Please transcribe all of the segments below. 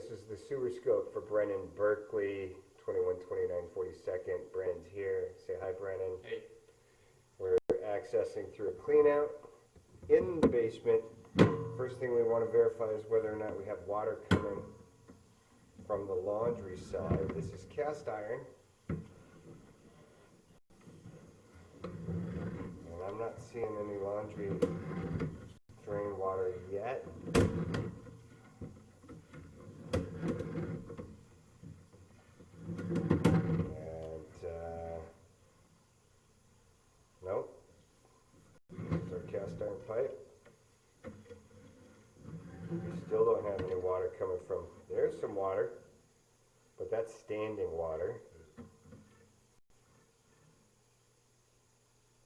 this is the sewer scope for Brennan Berkeley, 2129 42nd. Brennan's here. Say hi, Brennan. Hey. We're accessing through a clean out in the basement. First thing we want to verify is whether or not we have water coming from the laundry side. This is cast iron. And I'm not seeing any laundry drain water yet. Nope. This is our cast iron pipe. We still don't have any water coming from, there's some water, but that's standing water.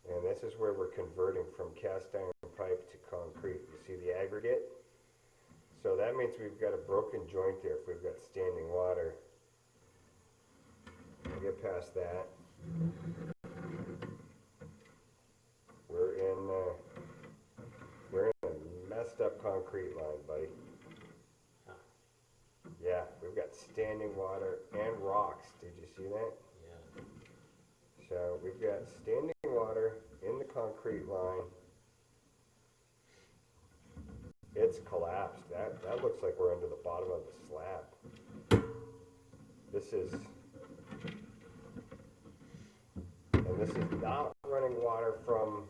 And this is where we're converting from cast iron pipe to concrete. You see the aggregate? So that means we've got a broken joint there if we've got standing water. We'll get past that. We're in a messed up concrete line, buddy. Huh. Yeah, we've got standing water and rocks. Did you see that? Yeah. So we've got standing water in the concrete line. It's collapsed. That looks like we're under the bottom of the slab. This is not running water from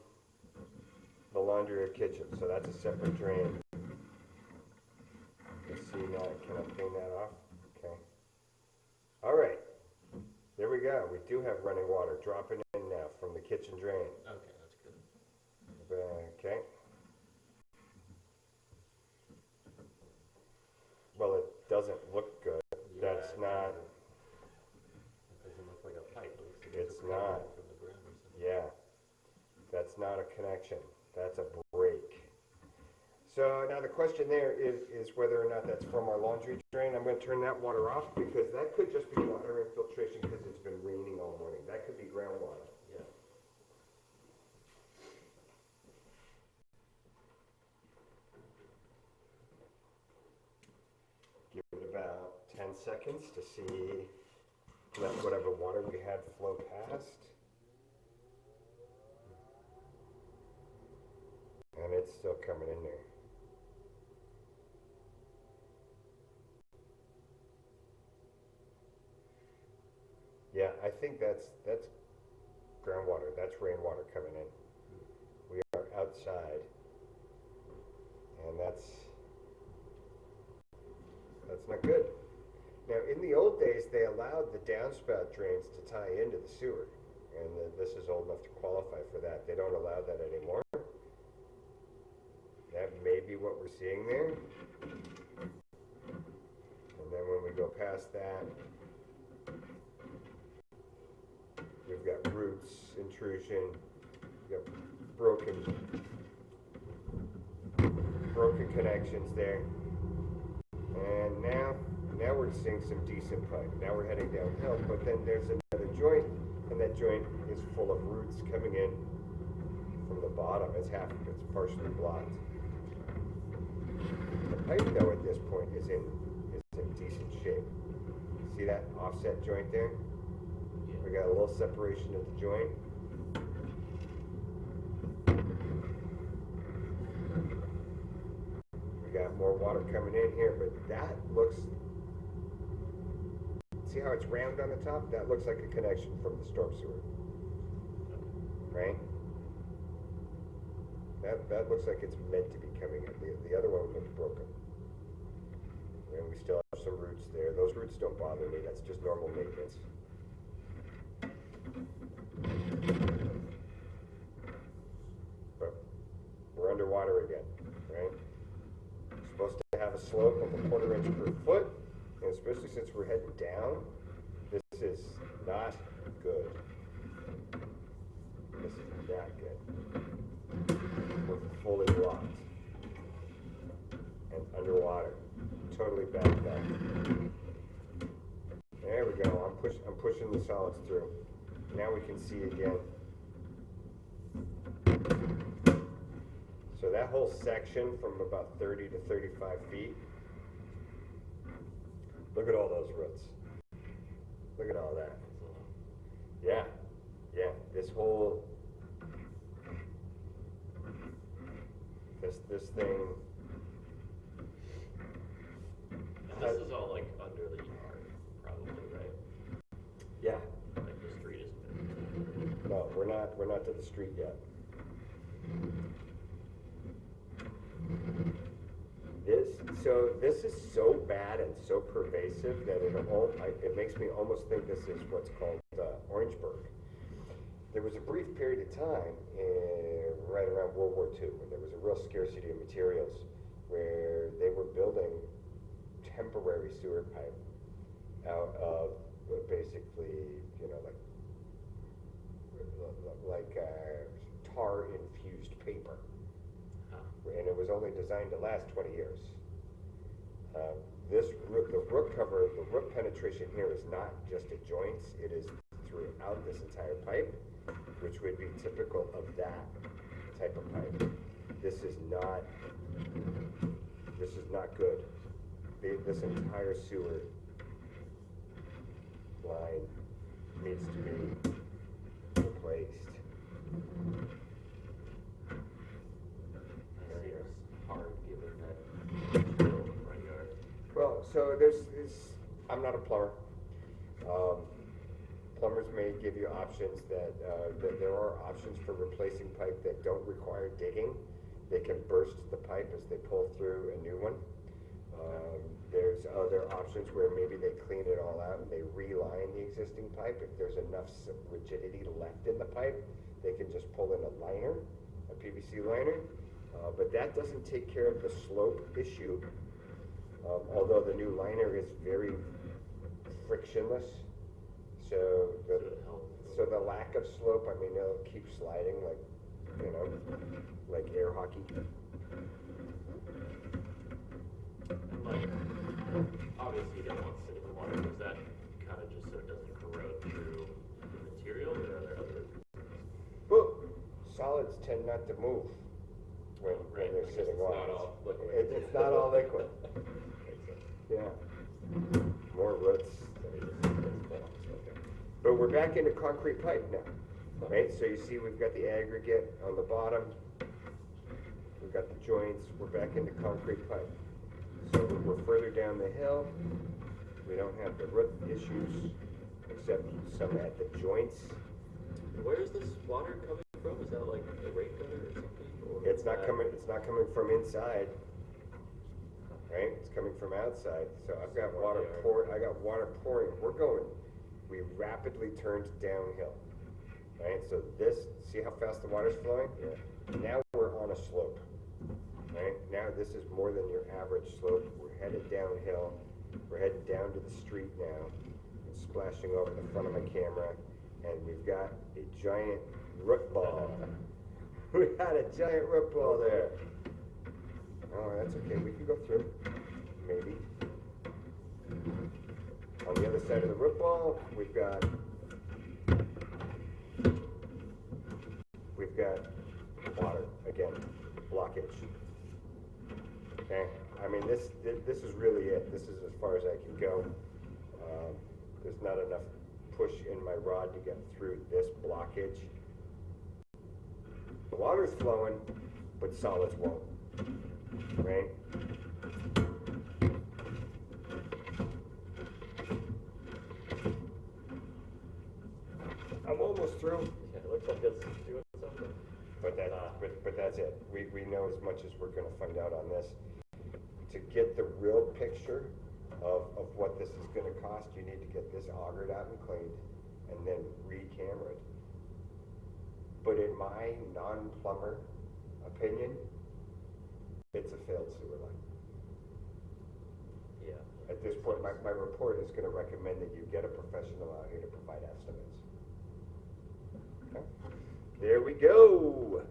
the laundry or kitchen, so that's a separate drain. Let's see now, can I clean that off? Okay. All right, there we go. We do have running water dropping in now from the kitchen drain. Okay, that's good. Okay. Well, it doesn't look good. Yeah, That's not. It doesn't look like a pipe. It looks like It's a not. from the ground or something. Yeah, that's not a connection. That's a break. So now the question there is whether or not that's from our laundry drain. I'm going to turn that water off because that could just be water infiltration because it's been raining all morning. That could be groundwater. Yeah. Give it about 10 seconds to see let whatever water we had flow past. And it's still coming in there. Yeah, I think that's groundwater. That's rainwater coming in. We are outside, and that's not good. Now, in the old days, they allowed the downspout drains to tie into the sewer, and this is old enough to qualify for that. They don't allow that anymore. That may be what we're seeing there. And then when we go past that, we've got roots, intrusion, we've got broken connections there. And now we're seeing some decent pipe. Now we're heading downhill, but then there's another joint, and that joint is full of roots coming in from the bottom. It's partially blocked. The pipe, though, at this point is in decent shape. See that offset joint there? Yeah. We got a little separation of the joint. We got more water coming in here, but that looks, see how it's round on the top? That looks like a connection from the storm sewer, right? That looks like it's meant to be coming in. The other one looks broken. And we still have some roots there. Those roots don't bother me. That's just normal maintenance. But we're underwater again, right? We're supposed to have a slope of a 1/4 inch per foot, and especially since we're heading down, this is not good. This is not good. We're fully locked and underwater, totally backed up. There we go. I'm pushing the solids through. Now we can see again. So that whole section from about 30 to 35 feet Look at all those roots. Look at all that. Yeah, yeah, this whole, this thing. And this is all like under the yard, probably, right? Yeah, Like the street isn't. no, we're not to the street yet. This is so bad and so pervasive that it makes me almost think this is what's called Orangeburg. There was a brief period of time right around World War II when there was a real scarcity of materials where they were building temporary sewer pipe out of basically, like tar infused paper. And it was only designed to last 20 years. The root penetration here is not just at joints, it is throughout this entire pipe, which would be typical of that type of pipe. This is not good. This entire sewer line needs to be replaced. Hard given that middle of the front yard. Well, so I'm not a plumber. Plumbers may give you options that there are options for replacing pipe that don't require digging. They can burst the pipe as they pull through a new one. There's other options where maybe they clean it all out and they reline the existing pipe. If there's enough rigidity left in the pipe, they can just pull in a liner, a PVC liner. But that doesn't take care of the slope issue, although the new liner is very frictionless. So the lack of slope, I mean, it'll keep sliding like air hockey. And like, obviously you don't want sitting water. Is that kind of just so it doesn't corrode through the material, or are there other? Well, solids tend not to move when they're I guess sitting it's water. not all liquid. It's not all liquid. Yeah. More roots. But we're back into concrete pipe now, right? So you see we've got the aggregate on the bottom. We've got the joints. We're back into concrete pipe. So we're further down the hill. We don't have the root issues, except some at the joints. Where is this water coming from? Is that like a rain gutter or something? Or It's not coming from inside, right? It's coming from outside. So I've got water pouring. We rapidly turned downhill, right? So see how fast the water's flowing? Yeah. Now we're on a slope, right? Now this is more than your average slope. We're headed downhill. We're headed down to the street now. It's splashing over the front of my camera, and we've got a giant root ball. We had a giant root ball there. Oh, that's okay. We can go through, maybe. On the other side of the root ball, we've got water again, blockage. Okay, I mean this is really it. This is as far as I can go. There's not enough push in my rod to get through this blockage. The water's flowing, but solids won't. Right? I'm almost through. Yeah, it looks like it's doing something. But that's it. We know as much as we're going to find out on this. To get the real picture of what this is going to cost, you need to get this augered out and cleaned, and then re-cameraed. But in my non-plumber opinion, it's a failed sewer line. Yeah. At this point, my report is going to recommend that you get a professional out here to provide estimates. Okay? There we go.